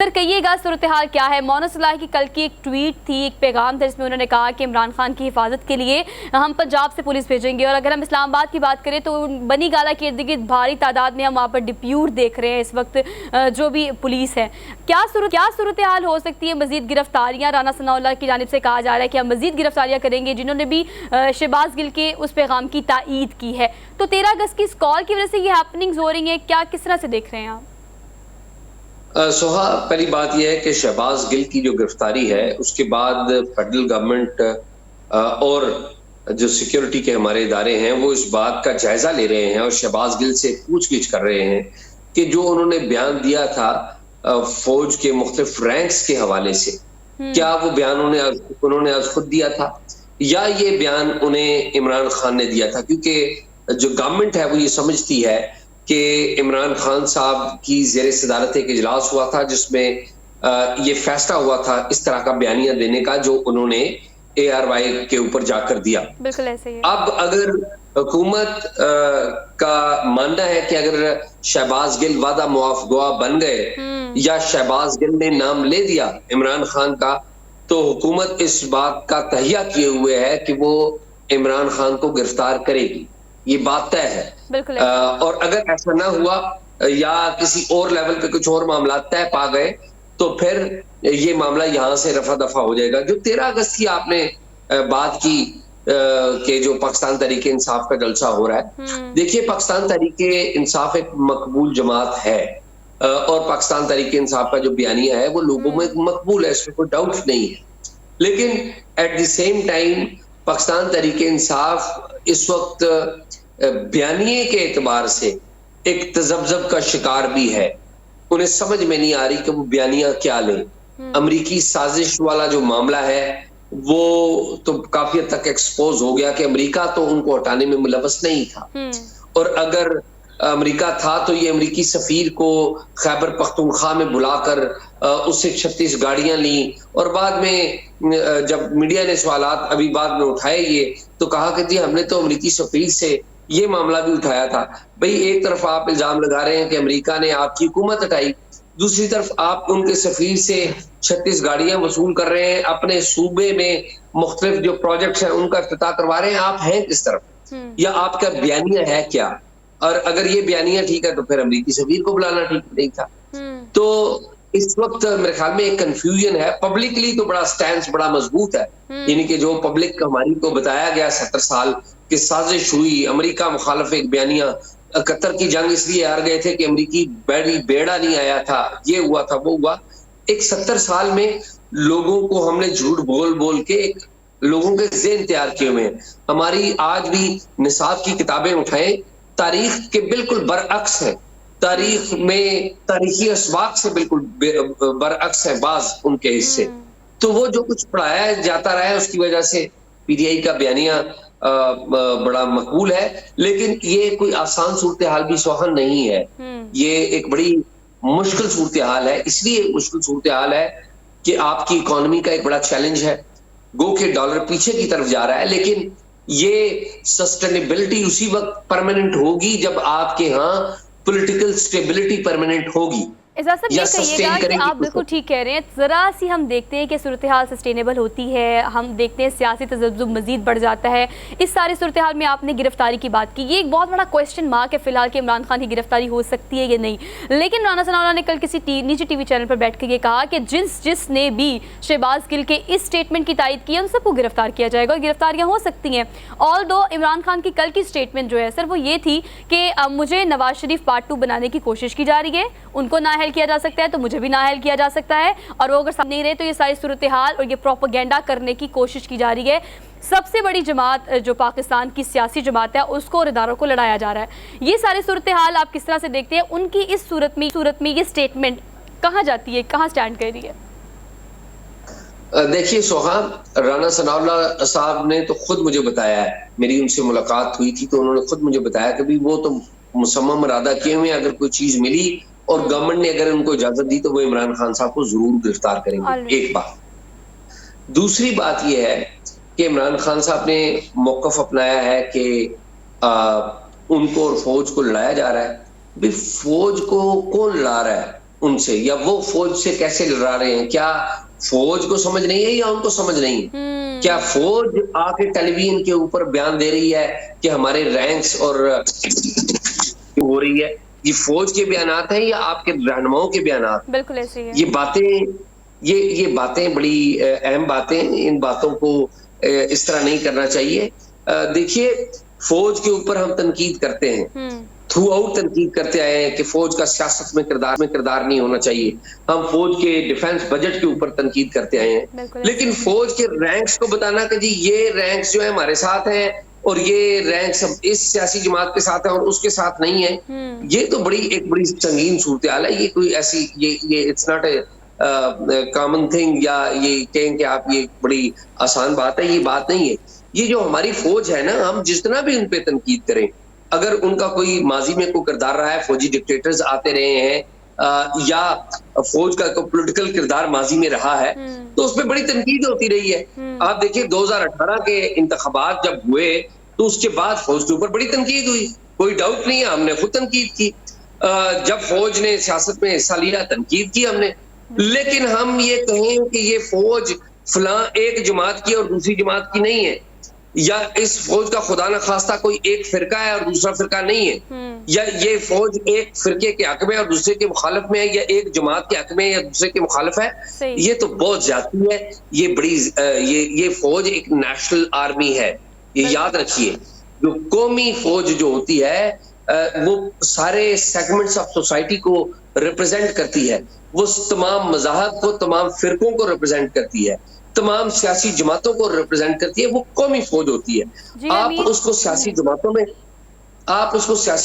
Sir कहिएगा सूरत हाल क्या है। मौना सलाह की कल की एक ट्वीट थी, एक पैगाम था जिसमें उन्होंने कहा कि इमरान खान की हिफाजत के लिए हम पंजाब से पुलिस भेजेंगे। और अगर हम इस्लामाबाद की बात करें तो बनी गाला के इर्द गिर्द भारी तादाद में हम वहाँ पर डिप्यूट देख रहे हैं इस वक्त जो भी पुलिस है। क्या सूरत हाल हो सकती है? मजीद गिरफ्तारियाँ, राना सनाउल्लाह की जानिब से कहा जा रहा है कि हम मजीद गिरफ्तारियाँ करेंगे जिन्होंने भी शहबाज गिल के उस पैगाम की तायीद की है। तो 13 अगस्त की इस कॉल की वजह से ये हैपनिंग्स हो रही हैं, क्या किस तरह से देख रहे हैं आप? सोहा, पहली बात यह है कि शहबाज गिल की जो गिरफ्तारी है उसके बाद फेडरल गवर्नमेंट और जो सिक्योरिटी के हमारे इदारे हैं वो इस बात का जायजा ले रहे हैं और शहबाज गिल से पूछगिछ कर रहे हैं कि जो उन्होंने बयान दिया था फौज के मुख्तलिफ रैंक्स के हवाले से, क्या वो बयान उन्होंने आज खुद दिया था या ये बयान उन्हें इमरान खान ने दिया था? क्योंकि जो गवर्नमेंट है वो ये समझती है कि इमरान खान साहब की जेर सदारत एक इजलास हुआ था जिसमें ये फैसला हुआ था इस तरह का बयानिया देने का जो उन्होंने ARY के ऊपर जाकर दिया। बिल्कुल ऐसे ही। अब अगर हुकूमत का मानना है कि अगर शहबाज गिल वादा मुआफ दुआ बन गए या शहबाज गिल ने नाम ले दिया इमरान खान का, तो हुकूमत इस बात का तहिया किए हुए है कि वो इमरान खान को गिरफ्तार करेगी, ये बात तय है। बिल्कुल और अगर ऐसा ना हुआ या किसी और लेवल पे कुछ और मामला तय पा गए तो फिर ये मामला यहां से रफा दफा हो जाएगा। जो 13 अगस्त की आपने बात की कि जो पाकिस्तान तहरीके इंसाफ का जलसा हो रहा है, देखिए पाकिस्तान तहरीके इंसाफ एक मकबूल जमात है और पाकिस्तान तहरीके इंसाफ का जो बयानिया है वो लोगों में मकबूल है, इसमें कोई डाउट नहीं है। लेकिन at the same time Pakistan Tehreek-e Insaf इस वक्त बयानिए के एतबार से एक तजब्जब का शिकार भी है। उन्हें समझ में नहीं आ रही कि वो बयानिया क्या ले। अमरीकी साजिश वाला जो मामला है वो तो काफी हद तक एक्सपोज हो गया कि अमरीका तो उनको हटाने में मुलव्वस नहीं था, और अगर अमरीका था तो ये अमरीकी सफीर को खैबर पख्तूनख्वा में बुलाकर उससे 36 गाड़ियां ली और बाद में जब मीडिया ने सवालात अभी बाद में उठाए ये तो कहा कि जी हमने तो अमरीकी सफीर से ये मामला भी उठाया था। भाई एक तरफ आप इल्जाम लगा रहे हैं कि अमेरिका ने आपकी हुकूमत हटाई, दूसरी तरफ आप उनके सफीर से 36 गाड़ियां वसूल कर रहे हैं, अपने सूबे में मुख्तलिफ जो प्रोजेक्ट्स हैं उनका इफ्तिताह करवा रहे हैं। आप हैं किस तरफ या आपका बयानिया है क्या? और अगर ये बयानिया ठीक है तो फिर अमरीकी सफीर को बुलाना ठीक नहीं था। तो इस वक्त मेरे ख्याल में एक कंफ्यूजन है। पब्लिकली तो बड़ा स्टैंड बड़ा मजबूत है, यानी कि जो पब्लिक हमारी को बताया गया 70 साल की साजिश हुई, अमेरिका मुखालफ एक बयानिया, कतर की जंग इसलिए हार गए थे कि अमेरिकी बेड़ा नहीं आया था, ये हुआ था वो हुआ। एक 70 साल में लोगों को हमने झूठ बोल बोल के एक लोगों के ज़हन तैयार किए हुए हैं। हमारी आज भी निसाब की किताबें उठाएं, तारीख के बिल्कुल बरअक्स है, तारीख में तारीखी असबाक से बिल्कुल बरअक्स है बाज उनके हिस्से। तो वो जो कुछ पढ़ाया जाता रहा है उसकी वजह से PTI का बयानिया बड़ा मकबूल है, लेकिन ये कोई आसान सूरत हाल भी सोहन नहीं है। ये एक बड़ी मुश्किल सूरत हाल है। इसलिए मुश्किल सूरत हाल है कि आपकी इकोनॉमी का एक बड़ा चैलेंज है, गो के डॉलर पीछे की तरफ जा रहा है, लेकिन ये सस्टेनेबिलिटी उसी वक्त परमानेंट होगी जब आपके यहाँ पॉलिटिकल स्टेबिलिटी परमानेंट होगी। एजाज साहब ये कहिएगा कि आप बिल्कुल ठीक कह रहे हैं, ज़रा सी हम देखते हैं कि सूरत हाल सस्टेनेबल होती है, हम देखते हैं सियासी तजब्जुब मज़ीद बढ़ जाता है। इस सारी सूरत हाल में आपने गिरफ्तारी की बात की, ये एक बहुत बड़ा क्वेश्चन मार्क है फिलहाल कि इमरान खान की गिरफ्तारी हो सकती है या नहीं। लेकिन राना सनाउल्लाह ने कल किसी निजी TV चैनल पर बैठ कर ये कहा कि जिसने भी शहबाज गिल के इस स्टेटमेंट की तायद की है उन सबको गिरफ्तार किया जाएगा और गिरफ्तारियाँ हो सकती हैं। ऑल दो इमरान खान की कल की स्टेटमेंट जो है सर वो ये थी कि मुझे नवाज शरीफ पार्ट 2 बनाने की कोशिश की जा रही है, उनको नाअहल किया जा सकता है तो मुझे भी नाअहल किया जा सकता है, और वो अगर सामने नहीं रहे तो ये सारी सूरत हाल और ये प्रोपेगेंडा करने की कोशिश की जा रही है। सबसे बड़ी जमात जो पाकिस्तान की सियासी जमात है उसको और इदारों को लड़ाया जा रहा है। ये सारी सूरत हाल आप किस तरह से देखते हैं? उनकी इस सूरत में ये स्टेटमेंट कहाँ जाती है, कहाँ स्टैंड कर रही है? देखिए सोहा, राना सनाउल्लाह साहब ने तो खुद मुझे बताया है, मेरी उनसे मुलाकात हुई थी तो उन्होंने खुद मुझे बताया कि वो तो मुसम्मम इरादा किए हुए अगर कोई चीज मिली और गवर्नमेंट ने अगर उनको इजाजत दी तो वो इमरान खान साहब को जरूर गिरफ्तार करेंगे। एक बात। दूसरी बात यह है कि इमरान खान साहब ने मौकफ अपनाया है कि उनको और फौज को लड़ाया जा रहा है। भाई फौज को कौन लड़ा रहा है? उनसे, या वो फौज से कैसे लड़ा रहे हैं? क्या फौज को समझ नहीं है या उनको समझ नहीं है? क्या फौज आके टेलीविजन के ऊपर बयान दे रही है कि हमारे रैंक्स और हो रही है? ये फौज के बयानात हैं या आपके रहनुमाओं के बयानात? बिल्कुल ऐसे ही है। ये बातें बड़ी अहम बातें, इन बातों को इस तरह नहीं करना चाहिए। देखिए, फौज के ऊपर हम तनकीद करते हैं, थ्रू आउट तनकीद करते आए हैं कि फौज का सियासत में किरदार नहीं होना चाहिए। हम फौज के डिफेंस बजट के ऊपर तनकीद करते आए हैं, लेकिन फौज के रैंक्स को बताना कि जी ये रैंक्स जो है हमारे साथ हैं और ये रैंक्स इस सियासी जमात के साथ है और उसके साथ नहीं है, ये तो एक बड़ी संगीन सूरत हाल है। ये कोई ऐसी ये it's not a common thing, या ये कहें कि आप ये बड़ी आसान बात है, ये बात नहीं है। ये जो हमारी फौज है ना, हम जितना भी उन पे तनकीद करें, अगर उनका कोई माजी में कोई किरदार रहा है, फौजी डिक्टेटर्स आते रहे हैं, या फौज का कोई पॉलिटिकल किरदार माजी में रहा है, तो उस पर बड़ी तनकीद होती रही है। आप देखिए 2018 के इंतखाबात जब हुए तो उसके बाद फौज के ऊपर बड़ी तनकीद हुई, कोई डाउट नहीं है, हमने खुद तनकीद की। जब फौज ने सियासत में हिस्सा लिया, तनकीद की हमने। लेकिन हम ये कहें कि ये फौज फलां एक जमात की और दूसरी जमात की नहीं है, या इस फौज का खुदा न खास्ता कोई एक फिरका है और दूसरा फिरका नहीं है, या ये फौज एक फिरके के हक में और दूसरे के मुखालिफ में है, या एक जमात के हक में या दूसरे के मुखालिफ है, ये तो बहुत ज्यादती है। ये बड़ी ये फौज एक नेशनल आर्मी है, ये याद रखिए। जो कौमी फौज जो होती है वो सारे सेगमेंट्स ऑफ सोसाइटी को रिप्रेजेंट करती है, वो तमाम मज़ाहब को, तमाम फिरकों को रिप्रेजेंट करती है, तमाम सियासी जमातों को रिप्रेजेंट करती है, वो कौमी फौज होती है। आप उसको सियासी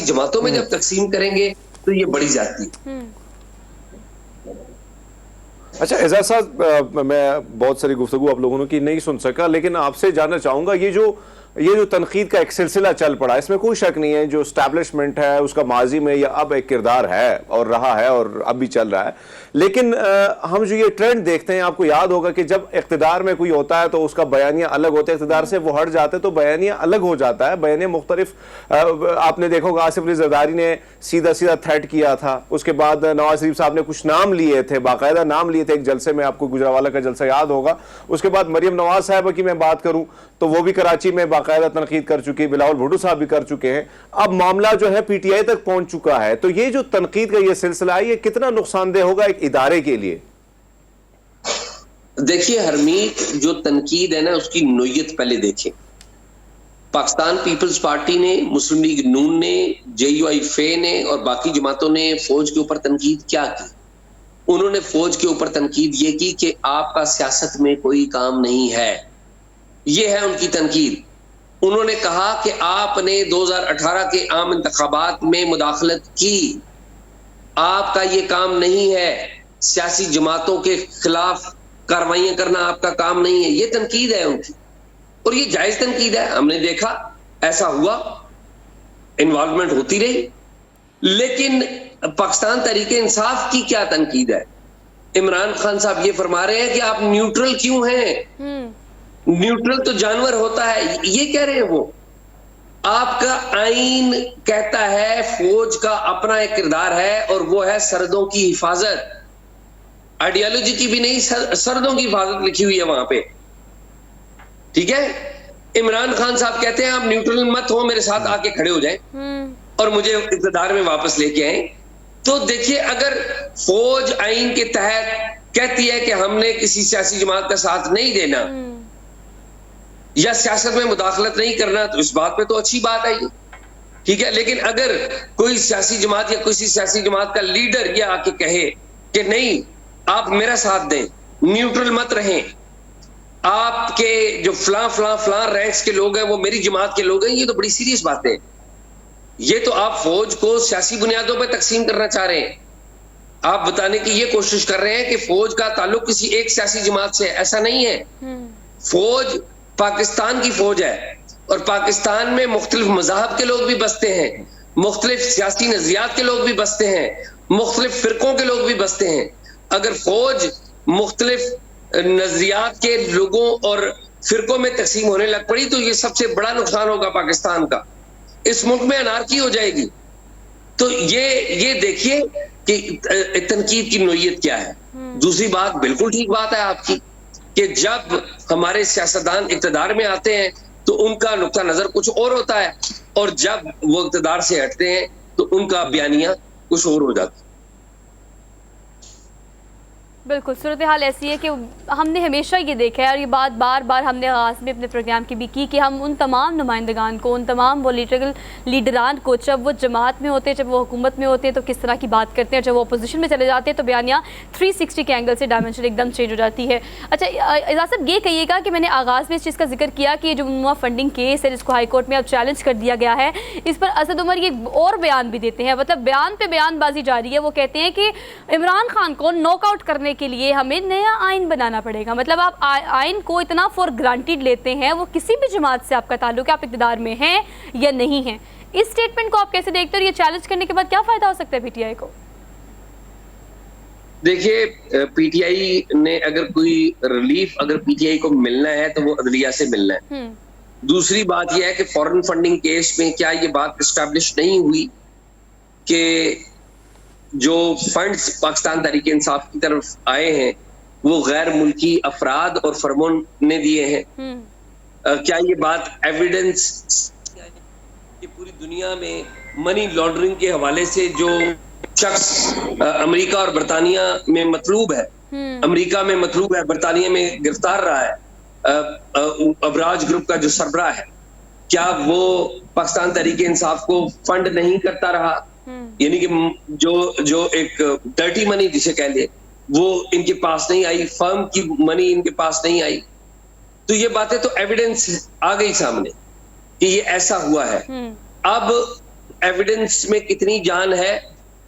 जमातों में जब तकसीम करेंगे तो ये बड़ी जाती है। अच्छा एजाज साहब, मैं बहुत सारी गुफ्तगू आप लोगों की नहीं सुन सका, लेकिन आपसे जानना चाहूंगा, ये जो तनकीद का एक सिलसिला चल पड़ा, इसमें कोई शक नहीं है जो एस्टैब्लिशमेंट है उसका माजी में या अब एक किरदार है और रहा है और अब भी चल रहा है, लेकिन हम जो ये ट्रेंड देखते हैं, आपको याद होगा कि जब इख्तिदार में कोई होता है तो उसका बयानिया अलग होता है, इख्तिदार से वो हट जाते तो बयानिया अलग हो जाता है, बयानिया मुख्तलिफ। आपने देखा होगा आसिफ अली जरदारी ने सीधा थ्रेट किया था, उसके बाद नवाज शरीफ साहब ने कुछ नाम लिए थे, बाकायदा नाम लिए थे एक जलसे में, आपको गुजरावाला का जलसा याद होगा। उसके बाद मरियम नवाज साहब की मैं बात करूं तो वो भी कराची में बाकायदा तनकीद कर चुकी, बिलावल भुट्टो साहब भी कर चुके हैं। अब मामला जो है पीटीआई तक पहुंच चुका है, तो ये जो तनकीद का ये सिलसिला है, ये कितना नुकसानदेह होगा एक इदारे के लिए? देखिए हरमीत, जो तनकीद है ना, उसकी नोयत पहले देखें। पाकिस्तान पीपल्स पार्टी ने, मुस्लिम लीग नून ने, JUI-FE ने और बाकी जमातों ने फौज के ऊपर तनकीद क्या की? उन्होंने फौज के ऊपर तनकीद ये की कि आपका सियासत में कोई काम नहीं है, ये है उनकी तनकीद। उन्होंने कहा कि आपने 2018 के आम इंतखाबात में मुदाखलत की, आपका ये काम नहीं है, सियासी जमातों के खिलाफ कार्रवाइयां करना आपका काम नहीं है, ये तनकीद है उनकी, और ये जायज तनकीद है। हमने देखा ऐसा हुआ, इन्वॉल्वमेंट होती रही। लेकिन पाकिस्तान तहरीके इंसाफ की क्या तनकीद है? इमरान खान साहब ये फरमा रहे हैं कि आप न्यूट्रल क्यों हैं? न्यूट्रल तो जानवर होता है, ये कह रहे हैं वो। आपका आईन कहता है फौज का अपना एक किरदार है और वो है सरहदों की हिफाजत। आइडियोलॉजी की भी नहीं, सरहदों की हिफाजत लिखी हुई है वहां पे, ठीक है। इमरान खान साहब कहते हैं आप न्यूट्रल मत हो, मेरे साथ आके खड़े हो जाएं और मुझे इक़्तिदार में वापस लेके आए। तो देखिए, अगर फौज आईन के तहत कहती है कि हमने किसी सियासी जमात का साथ नहीं देना या सियासत में मुदाखलत नहीं करना, तो इस बात पे तो अच्छी बात है ये, ठीक है। लेकिन अगर कोई सियासी जमात या किसी सियासी जमात का लीडर ये आके कहे कि नहीं, आप मेरा साथ दें, न्यूट्रल मत रहें, आपके जो फलां रैंक्स के लोग हैं वो मेरी जमात के लोग हैं, ये तो बड़ी सीरियस बात है। ये तो आप फौज को सियासी बुनियादों पर तकसीम करना चाह रहे हैं। आप बताने की ये कोशिश कर रहे हैं कि फौज का ताल्लुक किसी एक सियासी जमात से, ऐसा नहीं है। फौज पाकिस्तान की फौज है और पाकिस्तान में मुख्तलिफ मज़ाहब के लोग भी बसते हैं, मुख्तलिफ सियासी नजरियात के लोग भी बसते हैं, मुख्तलिफ फिरकों के लोग भी बसते हैं। अगर फौज मुख्तलिफ नजरियात के लोगों और फिरकों में तकसीम होने लग पड़ी तो ये सबसे बड़ा नुकसान होगा पाकिस्तान का, इस मुल्क में अनारकी हो जाएगी। तो ये देखिए कि तनकीद की नोयत क्या है। दूसरी बात, बिल्कुल ठीक बात है आपकी, कि जब हमारे सियासतदान इक़्तिदार में आते हैं तो उनका नुक्ता नजर कुछ और होता है, और जब वो इक़्तिदार से हटते हैं तो उनका बयानिया कुछ और हो जाता है। बिल्कुल, सूरत हाल ऐसी है कि हमने हमेशा ये देखा है, और ये बात बार बार हमने आगाज़ में अपने प्रोग्राम की भी की, कि हम उन तमाम नुमाइंदगान को, उन तमाम पॉलिटिकल लीडरान को, जब वो जमात में होते हैं, जब वो हुकूमत में होते हैं तो किस तरह की बात करते हैं, जब वो अपोजिशन में चले जाते हैं तो बयानिया 360 के एंगल से डायमेंशन एकदम चेंज हो जाती है। अच्छा एजाज साहब, ये कहिएगा कि मैंने आगाज़ में इस चीज़ का जिक्र किया कि ये जो ममनुआ फंडिंग केस है जिसको हाई कोर्ट में अब चैलेंज कर दिया गया है, इस पर असद उमर ये और बयान भी देते हैं, मतलब बयान पे बयानबाजी जारी है। वो कहते हैं कि इमरान खान को नॉकआउट करने के लिए हमें नया आइन बनाना पड़ेगा। मतलब आप आइन को इतना फॉर ग्रांटेड लेते हैं, वो किसी भी जमात से आपका ताल्लुक है, आप इक़्तिदार में हैं या नहीं हैं। इस स्टेटमेंट को आप कैसे देखते हो? ये चैलेंज करने के बाद क्या फायदा हो सकता है पीटीआई को? देखिए, पीटीआई ने अगर कोई रिलीफ अगर पीटीआई को मिलना है तो वो अदलिया से मिलना है। दूसरी बात यह है कि फॉरेन फंडिंग केस में क्या ये बात एस्टैब्लिश नहीं हुई कि जो फंड्स पाकिस्तान तहरीक इंसाफ की तरफ आए हैं वो गैर मुल्की अफराद और फर्मों ने दिए हैं? क्या ये बात एविडेंस कि पूरी दुनिया में मनी लॉन्ड्रिंग के हवाले से जो शख्स अमेरिका और बरतानिया में मतलूब है, अमेरिका में मतलूब है, बरतानिया में गिरफ्तार रहा है, अबराज ग्रुप का जो सरबराह है, क्या वो पाकिस्तान तहरीक इंसाफ को फंड नहीं करता रहा? यानी कि जो एक डर्टी मनी जिसे कह ले वो इनके पास नहीं आई, फर्म की मनी इनके पास नहीं आई। तो ये बातें तो एविडेंस आ गई सामने कि ये ऐसा हुआ है। अब एविडेंस में कितनी जान है?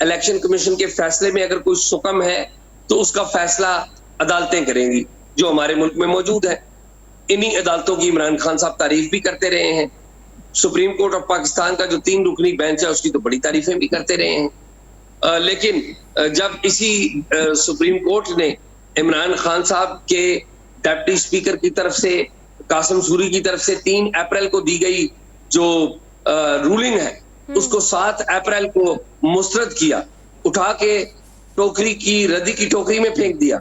इलेक्शन कमीशन के फैसले में अगर कोई सुकम है तो उसका फैसला अदालतें करेंगी जो हमारे मुल्क में मौजूद है। इन्हीं अदालतों की इमरान खान साहब तारीफ भी करते रहे हैं। सुप्रीम कोर्ट ऑफ पाकिस्तान का जो 3 रुकनी बेंच है उसकी तो बड़ी तारीफें भी करते रहे हैं। लेकिन जब इसी सुप्रीम कोर्ट ने इमरान खान साहब के डिप्टी स्पीकर की तरफ से, कासिम सूरी की तरफ से 3 अप्रैल को दी गई जो रूलिंग है उसको 7 अप्रैल को मुस्तरद किया, उठा के टोकरी की, रद्दी की टोकरी में फेंक दिया,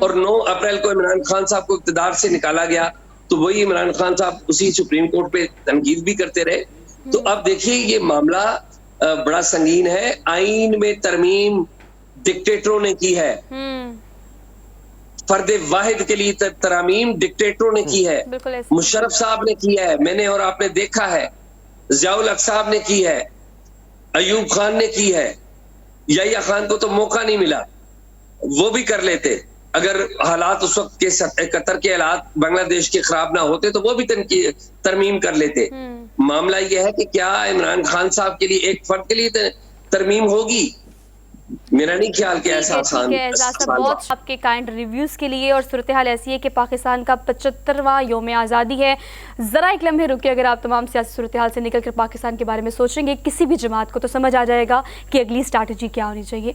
और 9 अप्रैल को इमरान खान साहब को इक़्तिदार से निकाला गया। तो वही इमरान खान साहब उसी सुप्रीम कोर्ट पे तनकीद भी करते रहे। तो अब देखिए ये मामला बड़ा संगीन है। आईन में तरमीम डिक्टेटरों ने की है, फर्द वाहिद के लिए तरमीम डिक्टेटरों ने की है, मुशर्रफ साहब ने की है, मैंने और आपने देखा है, ज़ियाउल हक साहब ने की है, अयूब खान ने की है। यहिया खान को तो मौका नहीं मिला, वो भी कर लेते। अगर हालात उस वक्त के कतर के हालात बांग्लादेश के खराब ना होते तो वो भी तरमीम कर लेते। मामला यह है कि क्या इमरान खान साहब के लिए, एक फर्द के लिए तरमीम होगी? मेरा नहीं ख्याल कि ऐसा आसान। बहुत आपके काइंड रिव्यूज के लिए। और सूरत हाल ऐसी है कि पाकिस्तान का 75वां योम आज़ादी है। ज़रा एक लम्हे रुके, अगर आप तमाम सियासी सूरत हाल से निकल कर पाकिस्तान के बारे में सोचेंगे किसी भी जमात को, तो समझ आ जाएगा कि अगली स्ट्रैटेजी क्या होनी चाहिए।